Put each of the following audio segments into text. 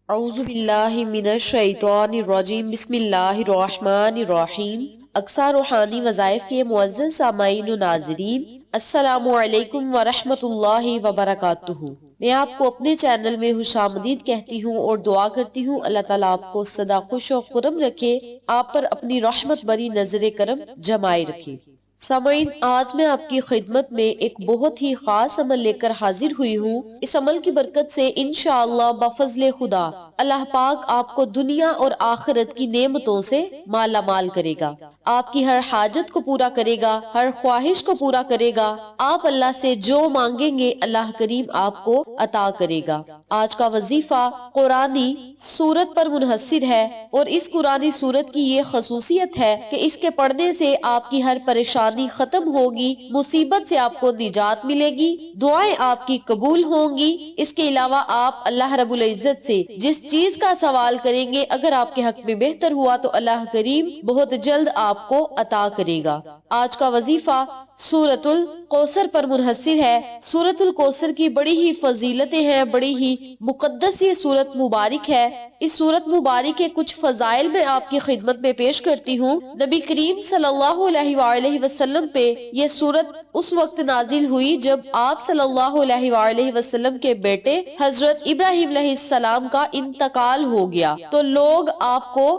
اعوذ باللہ من الشیطان الرجیم بسم اللہ الرحمن الرحیم۔ اقصا روحانی وظائف کے معزز سامعین و ناظرین، السلام علیکم ورحمۃ اللہ وبرکاتہ۔ میں آپ کو اپنے چینل میں خوش آمدید کہتی ہوں اور دعا کرتی ہوں اللہ تعالیٰ آپ کو سدا خوش و خرم رکھے، آپ پر اپنی رحمت بری نظر کرم جمائے رکھے۔ سامعین، آج میں آپ کی خدمت میں ایک بہت ہی خاص عمل لے کر حاضر ہوئی ہوں۔ اس عمل کی برکت سے انشاءاللہ بفضل خدا اللہ پاک آپ کو دنیا اور آخرت کی نعمتوں سے مالا مال کرے گا، آپ کی ہر حاجت کو پورا کرے گا، ہر خواہش کو پورا کرے گا۔ آپ اللہ سے جو مانگیں گے اللہ کریم آپ کو عطا کرے گا۔ آج کا وظیفہ قرآنی سورت پر منحصر ہے، اور اس قرآنی سورت کی یہ خصوصیت ہے کہ اس کے پڑھنے سے آپ کی ہر پریشانی ختم ہوگی، مصیبت سے آپ کو نجات ملے گی، دعائیں آپ کی قبول ہوں گی۔ اس کے علاوہ آپ اللہ رب العزت سے جس چیز کا سوال کریں گے، اگر آپ کے حق میں بہتر ہوا تو اللہ کریم بہت جلد آپ کو عطا کرے گا۔ آج کا وظیفہ سورۃ الکوثر پر منحصر ہے۔ سورۃ الکوثر کی بڑی ہی فضیلتیں ہیں، بڑی ہی مقدس یہ سورت مبارک ہے۔ اس سورت مبارک کے کچھ فضائل میں آپ کی خدمت میں پیش کرتی ہوں۔ نبی کریم صلی اللہ علیہ وآلہ وسلم پہ یہ سورت اس وقت نازل ہوئی جب آپ صلی اللہ علیہ وآلہ وسلم کے بیٹے حضرت ابراہیم علیہ السلام کا انتقال ہو گیا، تو لوگ آپ کو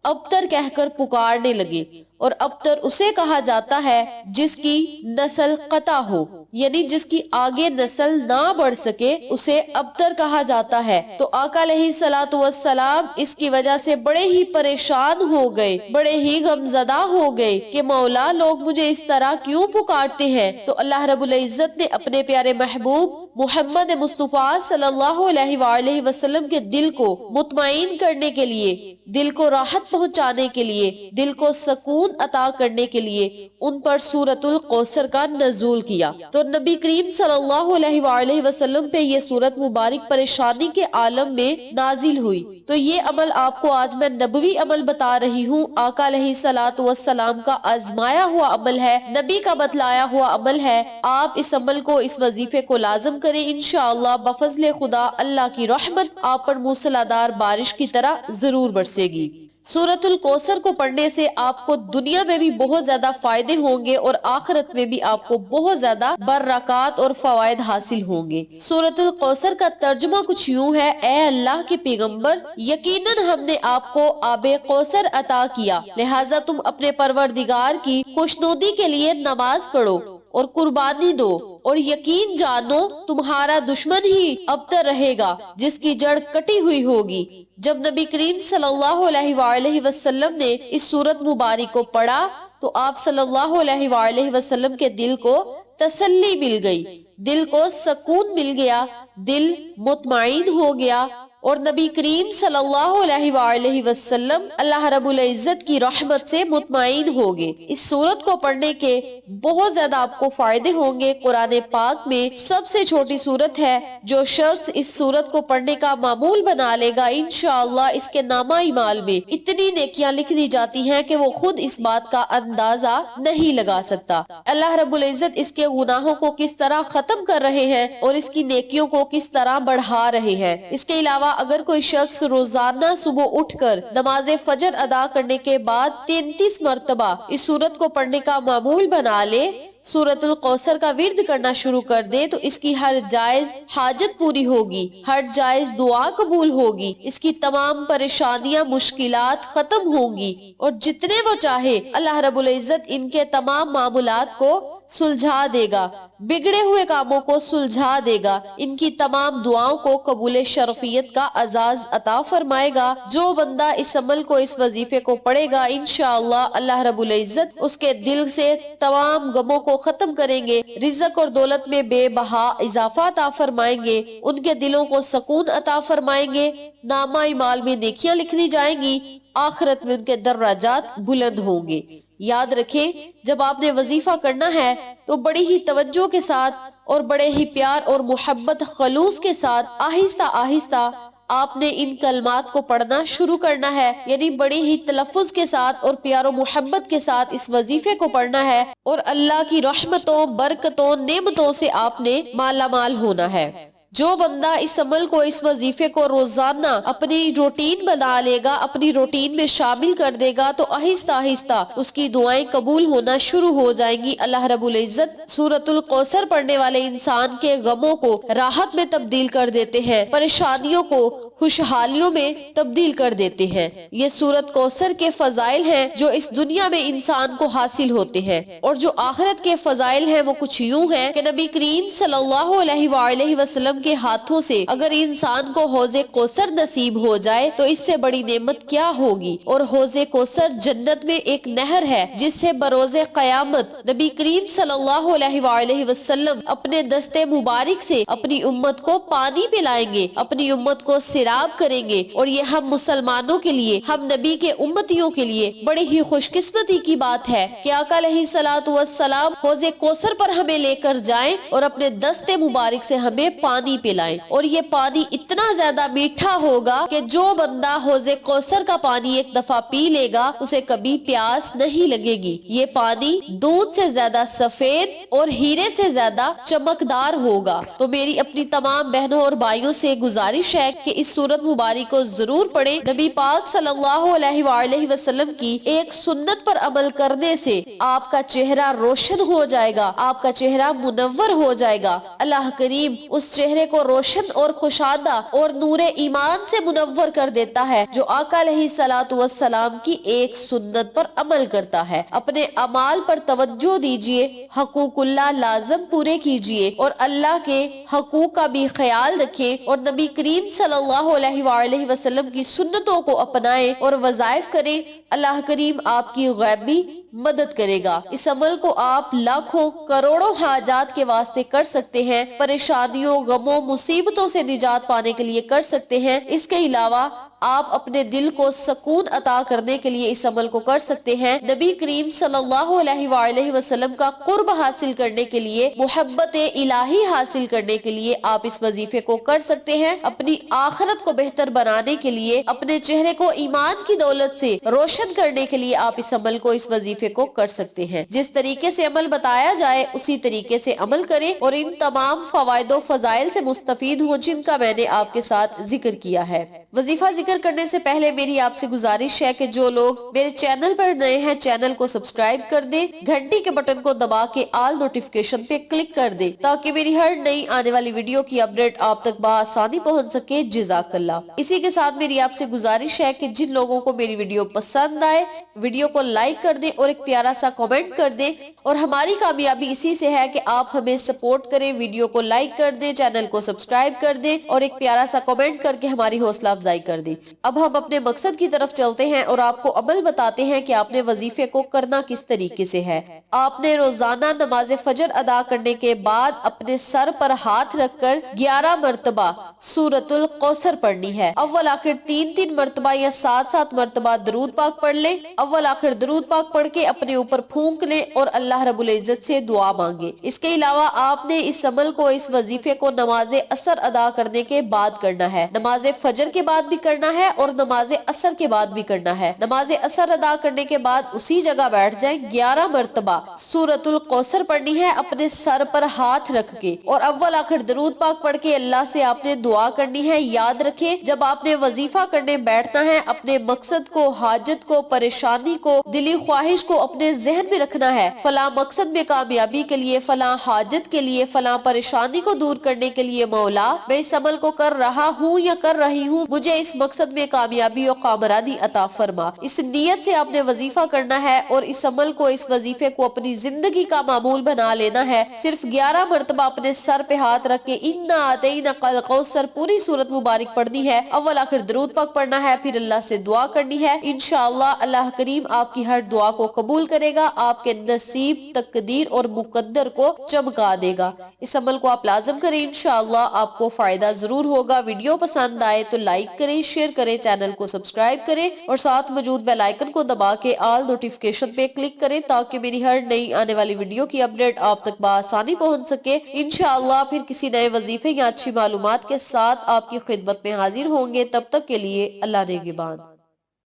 ابتر کہہ کر پکارنے لگے، اور ابتر اسے کہا جاتا ہے جس کی نسل قطع ہو، یعنی جس کی آگے نسل نہ بڑھ سکے اسے ابتر کہا جاتا ہے۔ تو آقا علیہ الصلوۃ والسلام اس کی وجہ سے بڑے ہی پریشان ہو گئے، بڑے ہی غمزدہ ہو گئے کہ مولا لوگ مجھے اس طرح کیوں پکارتے ہیں۔ تو اللہ رب العزت نے اپنے پیارے محبوب محمد مصطفیٰ صلی اللہ علیہ وآلہ وسلم کے دل کو مطمئن کرنے کے لیے، دل کو راحت پہنچانے کے لیے، دل کو سکون عطا کرنے کے لیے ان پر سورۃ الکوثر کا نزول کیا۔ تو نبی کریم صلی اللہ علیہ وآلہ وسلم پہ یہ سورت مبارک پریشانی کے عالم میں نازل ہوئی۔ تو یہ عمل آپ کو آج میں نبوی عمل بتا رہی ہوں، آقا علیہ الصلوۃ والسلام کا آزمایا ہوا عمل ہے، نبی کا بتلایا ہوا عمل ہے۔ آپ اس عمل کو، اس وظیفے کو لازم کریں، انشاءاللہ بفضل خدا اللہ کی رحمت آپ پر موسلادھار بارش کی طرح ضرور برسے گی۔ سورۃ الکوثر کو پڑھنے سے آپ کو دنیا میں بھی بہت زیادہ فائدے ہوں گے، اور آخرت میں بھی آپ کو بہت زیادہ برکات اور فوائد حاصل ہوں گے۔ سورۃ الکوثر کا ترجمہ کچھ یوں ہے: اے اللہ کے پیغمبر، یقیناً ہم نے آپ کو آب کوثر عطا کیا، لہٰذا تم اپنے پروردگار کی خوشنودی کے لیے نماز پڑھو اور قربانی دو، اور یقین جانو تمہارا دشمن ہی ابتر رہے گا جس کی جڑ کٹی ہوئی ہوگی۔ جب نبی کریم صلی اللہ علیہ وآلہ وسلم نے اس سورت مبارک کو پڑھا تو آپ صلی اللہ علیہ وآلہ وسلم کے دل کو تسلی مل گئی، دل کو سکون مل گیا، دل مطمئن ہو گیا، اور نبی کریم صلی اللہ علیہ وآلہ وسلم اللہ رب العزت کی رحمت سے مطمئن ہوگے۔ اس سورت کو پڑھنے کے بہت زیادہ آپ کو فائدے ہوں گے۔ قرآن پاک میں سب سے چھوٹی سورت ہے، جو شخص اس سورت کو پڑھنے کا معمول بنا لے گا انشاءاللہ اس کے نامہ اعمال میں اتنی نیکیاں لکھ دی جاتی ہیں کہ وہ خود اس بات کا اندازہ نہیں لگا سکتا۔ اللہ رب العزت اس کے گناہوں کو کس طرح ختم کر رہے ہیں اور اس کی نیکیوں کو کس طرح بڑھا رہے ہیں۔ اس کے علاوہ اگر کوئی شخص روزانہ صبح اٹھ کر نماز فجر ادا کرنے کے بعد 33 مرتبہ اس سورت کو پڑھنے کا معمول بنا لے، سورۃ الکوثر کا ورد کرنا شروع کر دے، تو اس کی ہر جائز حاجت پوری ہوگی، ہر جائز دعا قبول ہوگی، اس کی تمام پریشانیاں مشکلات ختم ہوں گی، اور جتنے وہ چاہے اللہ رب العزت ان کے تمام معاملات کو سلجھا دے گا، بگڑے ہوئے کاموں کو سلجھا دے گا، ان کی تمام دعاؤں کو قبول شرفیت کا اعزاز عطا فرمائے گا۔ جو بندہ اس عمل کو، اس وظیفے کو پڑھے گا انشاءاللہ اللہ رب العزت اس کے دل سے تمام غموں کو ختم کریں گے، رزق اور دولت میں بے بہا اضافہ عطا فرمائیں گے، ان کے دلوں کو سکون عطا فرمائیں گے، نامہ اعمال میں نیکیاں لکھی جائیں گی، آخرت میں ان کے درجات بلند ہوں گے۔ یاد رکھیں، جب آپ نے وظیفہ کرنا ہے تو بڑی ہی توجہ کے ساتھ اور بڑے ہی پیار اور محبت خلوص کے ساتھ آہستہ آہستہ آپ نے ان کلمات کو پڑھنا شروع کرنا ہے، یعنی بڑی ہی تلفظ کے ساتھ اور پیار و محبت کے ساتھ اس وظیفے کو پڑھنا ہے، اور اللہ کی رحمتوں، برکتوں، نعمتوں سے آپ نے مالا مال ہونا ہے۔ जो बंदा इस अमल को, इस वजीफे को रोजाना अपनी रूटीन बना लेगा, अपनी रूटीन में शामिल कर देगा, तो आहिस्ता आहिस्ता उसकी दुआएं कबूल होना शुरू हो जाएंगी। अल्लाह रब्बुल इज्जत सूरतुल कौसर पढ़ने वाले इंसान के गमों को राहत में तब्दील कर देते हैं, परेशानियों को खुशहालियों में तब्दील कर देते हैं। ये सूरत कौसर के फजाइल हैं जो इस दुनिया में इंसान को हासिल होते हैं, और जो आखिरत के फजाइल हैं वो कुछ यूं हैं कि नबी करीम सल्लल्लाहु अलैहि वसल्लम के हाथों से अगर इंसान को हौजे कौसर नसीब हो जाए तो इससे बड़ी नेमत क्या होगी। और हौजे कौसर जन्नत में एक नहर है जिससे बरोज़े क़यामत नबी करीम सल्लल्लाहु अलैहि वसल्लम अपने दस्ते मुबारक से अपनी उम्मत को पानी पिलाएंगे, अपनी उम्मत को सिराब करेंगे। और ये हम मुसलमानों के लिए, हम नबी के उम्मतियों के लिए बड़ी ही खुशकिस्मती की बात है कि आका अलैहिस्सलातु वस्सलाम हौजे कौसर पर हमें लेकर जाएं और अपने दस्ते मुबारक से हमें पानी पिलाएं। और ये पानी इतना ज्यादा मीठा होगा कि जो बंदा हौजे कौसर का पानी एक दफा पी लेगा उसे कभी प्यास नहीं लगेगी। ये पानी दूध से ज्यादा सफेद और हीरे से ज्यादा चमकदार होगा। तो मेरी अपनी तमाम बहनों और भाइयों से गुजारिश है कि इस सूरत मुबारक को जरूर पढ़ें। नबी पाक सल्लल्लाहु अलैहि वसल्लम की एक सुन्नत पर अमल करने से आपका चेहरा रोशन हो जाएगा, आपका चेहरा मुनव्वर हो जाएगा। अल्लाह करीम उस चेहरे को रोशन और कुशादा और नूरे ईमान से मुनव्वर कर देता है जो आका अलैहिस्सलातु वस्सलाम की एक सुन्नत पर अमल करता है। अपने अमाल पर तवज्जो दीजिए, हकूकुल्लाह लाजम पूरे कीजिए और अल्लाह के हकूक का भी ख्याल रखें और नबी करीम सल्लल्लाहु अलैहि वसल्लम की सुन्नतों को अपनाएं और वज़ाइफ करें। अल्लाह करीम आपकी गैबी मदद करेगा। इस अमल को आप लाखों करोड़ों हाजात के वास्ते कर सकते हैं, परेशानियों, गमों, मुसीबतों से निजात पाने के लिए कर सकते हैं। इसके अलावा आप अपने दिल को सुकून अता करने के लिए इस अमल को कर सकते हैं। नबी करीम सल्लल्लाहु अलैहि वसल्लम का कुर्ब हासिल करने के लिए, मोहब्बत इलाही हासिल करने के लिए आप इस वजीफे को कर सकते हैं। अपनी आखिरत को बेहतर बनाने के लिए, अपने चेहरे को ईमान की दौलत से रोशन करने के लिए आप इस अमल को, इस वजीफे को कर सकते हैं। जिस तरीके से अमल बताया जाए उसी तरीके से अमल करें और इन तमाम फवायदो फजाइल से मुस्तफीद हो जिनका मैंने आपके साथ जिक्र किया है। वजीफा जिक्र करने से पहले मेरी आपसे गुजारिश है कि जो लोग मेरे चैनल पर नए हैं चैनल को सब्सक्राइब कर दे, घंटी के बटन को दबा के ऑल नोटिफिकेशन पे क्लिक कर दे ताकि मेरी हर नई आने वाली वीडियो की अपडेट आप तक बआसानी पहुंच सके। जज़ाकल्लाह। इसी के साथ मेरी आपसे गुजारिश है कि जिन लोगों को मेरी वीडियो पसंद आए वीडियो को लाइक कर दे और एक प्यारा सा कमेंट कर दे। और हमारी कामयाबी इसी से है कि आप हमें सपोर्ट करें, वीडियो को लाइक कर दे, चैनल को सब्सक्राइब कर दे और एक प्यारा सा कमेंट करके हमारी हौसला अफजाई कर दे। अब हम अपने मकसद की तरफ चलते हैं और आपको अमल बताते हैं कि आपने वजीफे को करना किस तरीके से है। आपने रोजाना नमाज फजर अदा करने के बाद अपने सर पर हाथ रखकर 11 मरतबा सूरतुल कौसर पढ़नी है। अव्वल आखिर 3-3 मरतबा या 7-7 मरतबा दरूद पाक पढ़ ले। अव्वल आखिर दरूद पाक पढ़ के अपने ऊपर फूंक ले और अल्लाह रब्बुल इज्जत से दुआ मांगे। इसके अलावा आपने इस अमल को, इस वजीफे को नमाज असर अदा करने के बाद करना है, नमाज फजर के बाद भी करना है और नमाज असर के बाद भी करना है। नमाज असर अदा करने के बाद उसी जगह बैठ जाए, 11 मरतबा सूरतुल कौसर पढ़नी है अपने सर पर हाथ रख के और अव्वल आखिर दरूद पाक पढ़ के अल्लाह से आपने दुआ करनी है। याद रखें जब आपने वजीफा करने बैठना है अपने मकसद को, हाजत को, परेशानी को, दिली ख्वाहिश को अपने जहन में रखना है। फला मकसद में कामयाबी के लिए, फला हाजत के लिए, फला परेशानी को दूर करने के लिए मौला मैं इस अमल को कर रहा हूँ या कर रही हूँ, मुझे इस मकसद में कामयाबी और कामरानी अता फरमा। इस नियत से आपने वजीफा करना है और इस अमल को, इस वजीफे को अपनी जिंदगी का मामूल बना लेना है। सिर्फ 11 मरतबा अपने सर पे हाथ रख के इन्ना आतैना कल कौसर पूरी सूरत मुबारक पढ़नी है। अव्वल आखिर दरूद पाक पढ़ना है, फिर अल्लाह से दुआ करनी है। इंशाअल्लाह अल्लाह करीम आपकी हर दुआ को कबूल करेगा, आपके नसीब, तकदीर और मुकद्दर को चमका देगा। इस अमल को आप लाजम करें, इंशाअल्लाह आपको फायदा जरूर होगा। वीडियो पसंद आए तो लाइक करें, शेयर करें, चैनल को सब्सक्राइब करें और साथ मौजूद बेल आइकन को दबा के ऑल नोटिफिकेशन पे क्लिक करें ताकि मेरी हर नई आने वाली वीडियो की अपडेट आप तक बआसानी पहुंच सके। इंशाअल्लाह फिर किसी नए वजीफे या अच्छी मालूमात के साथ आपकी खिदमत में हाजिर होंगे। तब तक के लिए अल्लाह नेगेबान।